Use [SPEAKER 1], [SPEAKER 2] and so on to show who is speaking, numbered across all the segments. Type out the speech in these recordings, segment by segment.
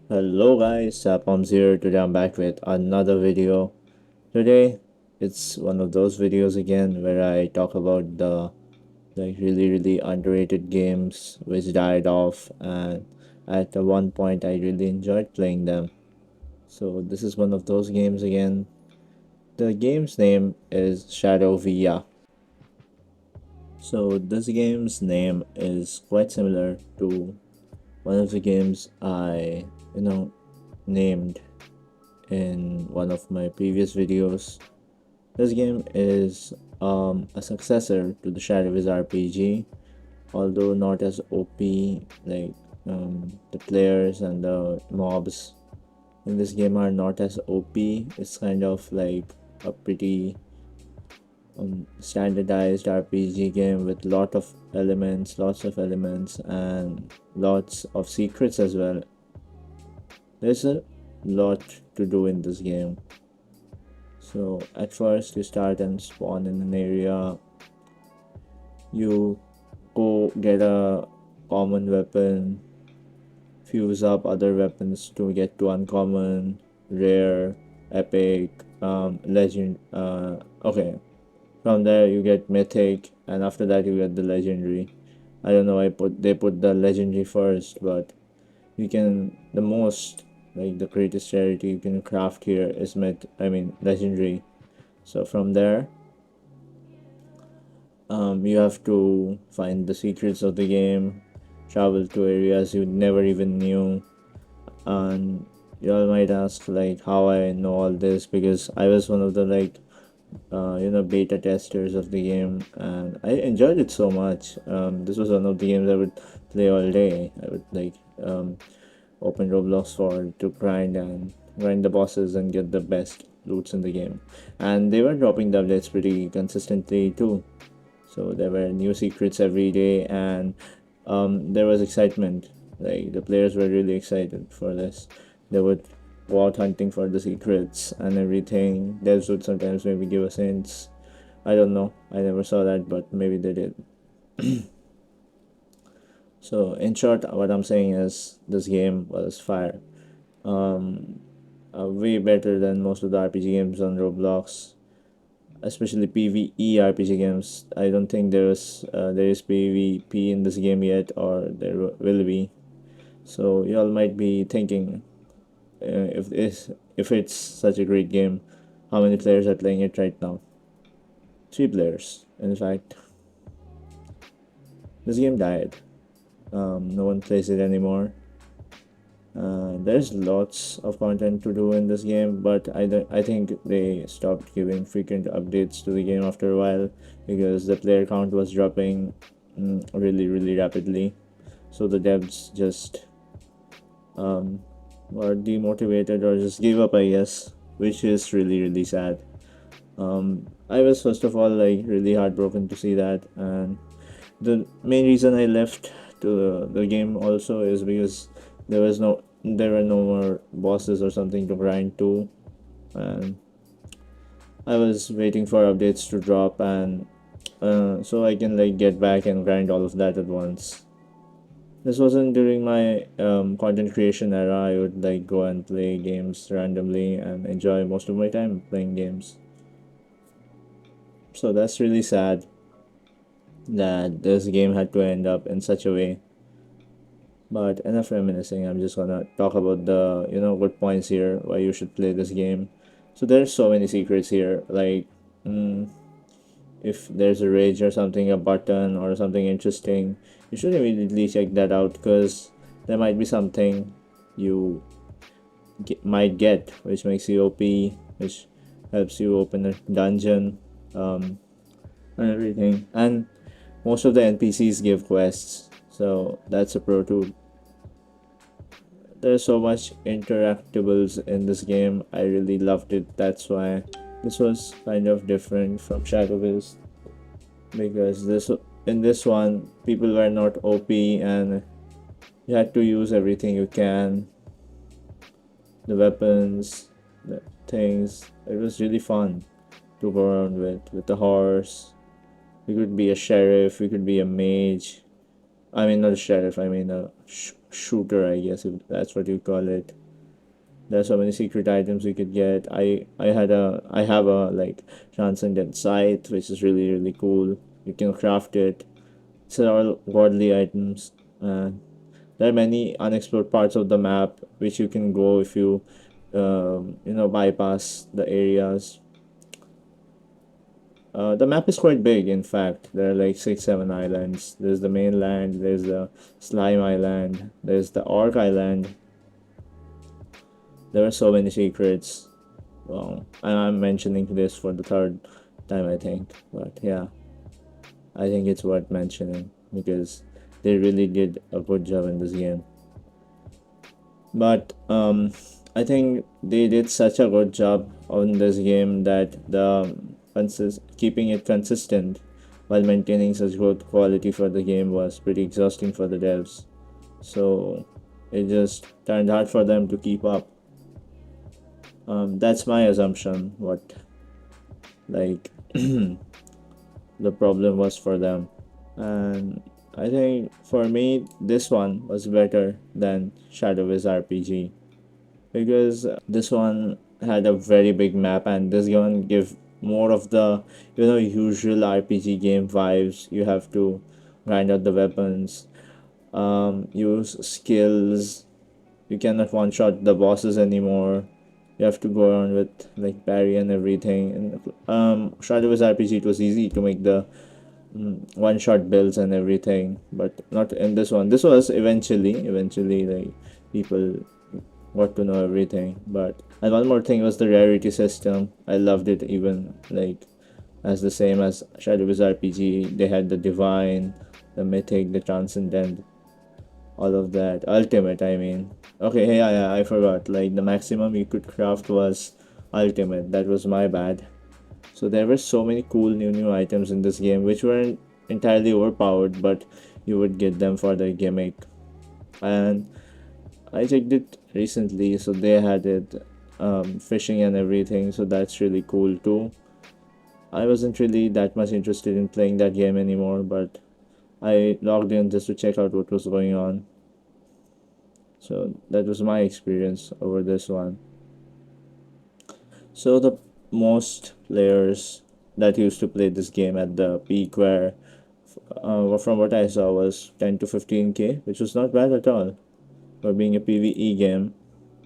[SPEAKER 1] Hello guys, Sapom's here. Today I'm back with another video. Today it's one of those videos again where I talk about the really underrated games which died off, and at one point I really enjoyed playing them. So this is one of those games again. The game's name is Shadow Via. So this game's name is quite similar to one of the games I named in one of my previous videos. This game is a successor to the Shadow's RPG, although not as OP. Like the players and the mobs in this game are not as OP. It's kind of like a pretty standardized RPG game with lots of elements, and lots of secrets as well. There's a lot to do in this game. So at first you start and spawn in an area. You go get a common weapon, fuse up other weapons to get to uncommon, rare, epic, legend. Okay. From there you get mythic, and after that you get the legendary. I don't know. They put the legendary first, but you can the most like the greatest charity you can craft here is legendary. So from there, you have to find the secrets of the game, travel to areas you never even knew, and you all might ask like how I know all this, because I was one of the beta testers of the game, and I enjoyed it so much. This was one of the games I would play all day. I would open Roblox for to grind the bosses and get the best loots in the game. And they were dropping the updates pretty consistently too. So there were new secrets every day, and there was excitement. Like the players were really excited for this. They would go out hunting for the secrets and everything. Devs would sometimes maybe give us hints. I don't know. I never saw that, but maybe they did. So in short, what I'm saying is this game was fire. Um, Way better than most of the RPG games on Roblox, especially PvE RPG games. I don't think there is PvP in this game yet, or there will be. So y'all might be thinking, if it's such a great game, how many players are playing it right now? 3 players, in fact. This game died. No one plays it anymore. There's lots of content to do in this game, but I think they stopped giving frequent updates to the game after a while, because the player count was dropping really rapidly. So the devs just were demotivated or just gave up, I guess, which is really sad. I was first of all like really heartbroken to see that, and the main reason I left to the game also is because there were no more bosses or something to grind to, and I was waiting for updates to drop, and so I can like get back and grind all of that at once. This wasn't during my content creation era. I would like go and play games randomly and enjoy most of my time playing games. So that's really sad that this game had to end up in such a way. But enough reminiscing. I'm just gonna talk about the good points here why you should play this game. So there's so many secrets here. Like, if there's a rage or something, a button or something interesting, you should immediately check that out, because there might be something you might get which makes you OP, which helps you open a dungeon, and everything. And most of the NPCs give quests, so that's a pro too. There's so much interactables in this game. I really loved it. That's why this was kind of different from Shadowverse, because this in this one people were not OP, and you had to use everything you can, the weapons, the things. It was really fun to go around with the horse. We could be a sheriff, we could be a mage. I mean, not a sheriff, I mean a shooter, I guess, if that's what you call it. There's so many secret items you could get. I have a like transcendent sight, which is really cool. You can craft it. It's all godly items. There are many unexplored parts of the map which you can go if you bypass the areas. The map is quite big, in fact. There are like 6, 7 islands. There's the mainland, there's the slime island, there's the orc island. There are so many secrets. Well, and I'm mentioning this for the third time, I think. But yeah, I think it's worth mentioning because they really did a good job in this game. But I think they did such a good job on this game that keeping it consistent while maintaining such good quality for the game was pretty exhausting for the devs. So it just turned hard for them to keep up. That's my assumption. What like the problem was for them, and I think for me this one was better than Shadow Wiz RPG because this one had a very big map and this one give more of the usual RPG game vibes. You have to grind out the weapons, use skills. You cannot one shot the bosses anymore. You have to go around with like parry and everything. And Shadow Wars RPG, it was easy to make the one shot builds and everything, but not in this one. This was eventually like people got to know everything. But and one more thing was the rarity system. I loved it even like as the same as Shadow Wars RPG. They had the divine, the mythic, the transcendent, all of that. Ultimate, I mean. Okay, hey, yeah, I forgot. Like the maximum you could craft was ultimate. That was my bad. So there were so many cool new items in this game which weren't entirely overpowered, but you would get them for the gimmick. And I checked it recently, so they had it fishing and everything, so that's really cool too. I wasn't really that much interested in playing that game anymore, but I logged in just to check out what was going on. So that was my experience over this one. So the most players that used to play this game at the peak were, from what I saw, was 10 to 15k, which was not bad at all for being a PvE game.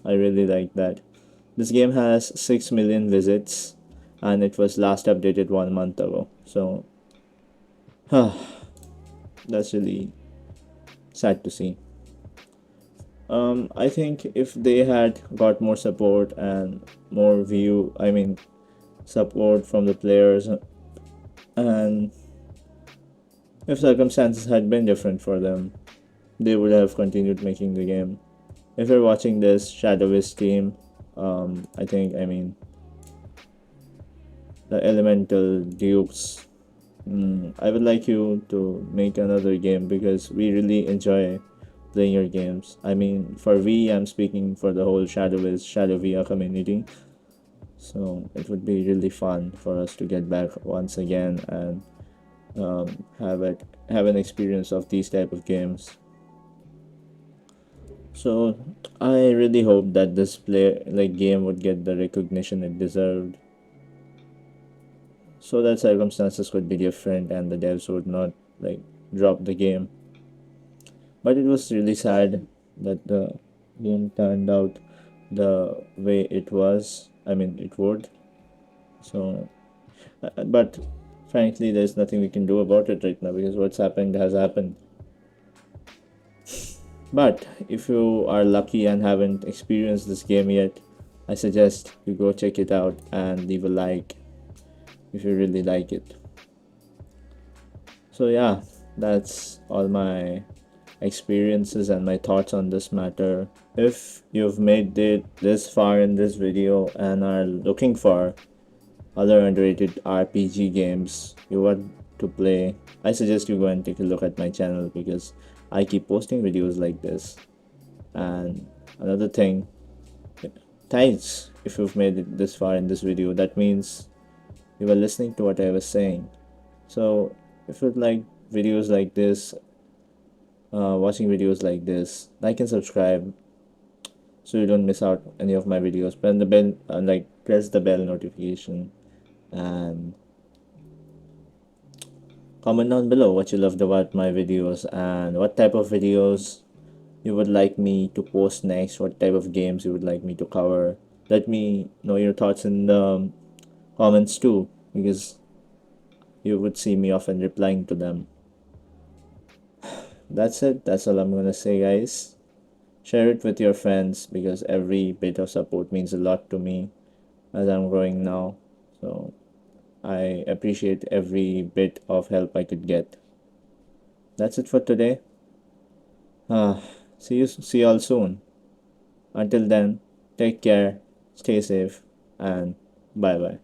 [SPEAKER 1] I really like that. This game has 6 million visits and it was last updated 1 month ago. So, that's really sad to see. I think if they had got more support and more support from the players, and if circumstances had been different for them, they would have continued making the game. If you're watching this, Shadowist team, the Elemental Dukes, I would like you to make another game because we really enjoy playing your games. I mean, for we, I'm speaking for the whole Shadowvia community. So it would be really fun for us to get back once again and have an experience of these type of games. So I really hope that this game would get the recognition it deserved, so that circumstances could be different and the devs would not like drop the game. But it was really sad that the game turned out the way it was. I mean, it would. So, but frankly, there's nothing we can do about it right now because what's happened has happened. But if you are lucky and haven't experienced this game yet, I suggest you go check it out and leave a like if you really like it. So yeah, that's all my experiences and my thoughts on this matter. If you've made it this far in this video and are looking for other underrated RPG games you want to play, I suggest you go and take a look at my channel because I keep posting videos like this. And another thing, thanks if you've made it this far in this video. That means you were listening to what I was saying. So if you'd like videos like this, watching videos like this, like and subscribe so you don't miss out any of my videos. Press the bell notification, and comment down below what you loved about my videos and what type of videos you would like me to post next, what type of games you would like me to cover. Let me know your thoughts in the comments too, because you would see me often replying to them. That's it. That's all I'm gonna say, guys. Share it with your friends because every bit of support means a lot to me as I'm growing now. So I appreciate every bit of help I could get. That's it for today. Ah, see you all soon. Until then, take care, stay safe, and bye bye.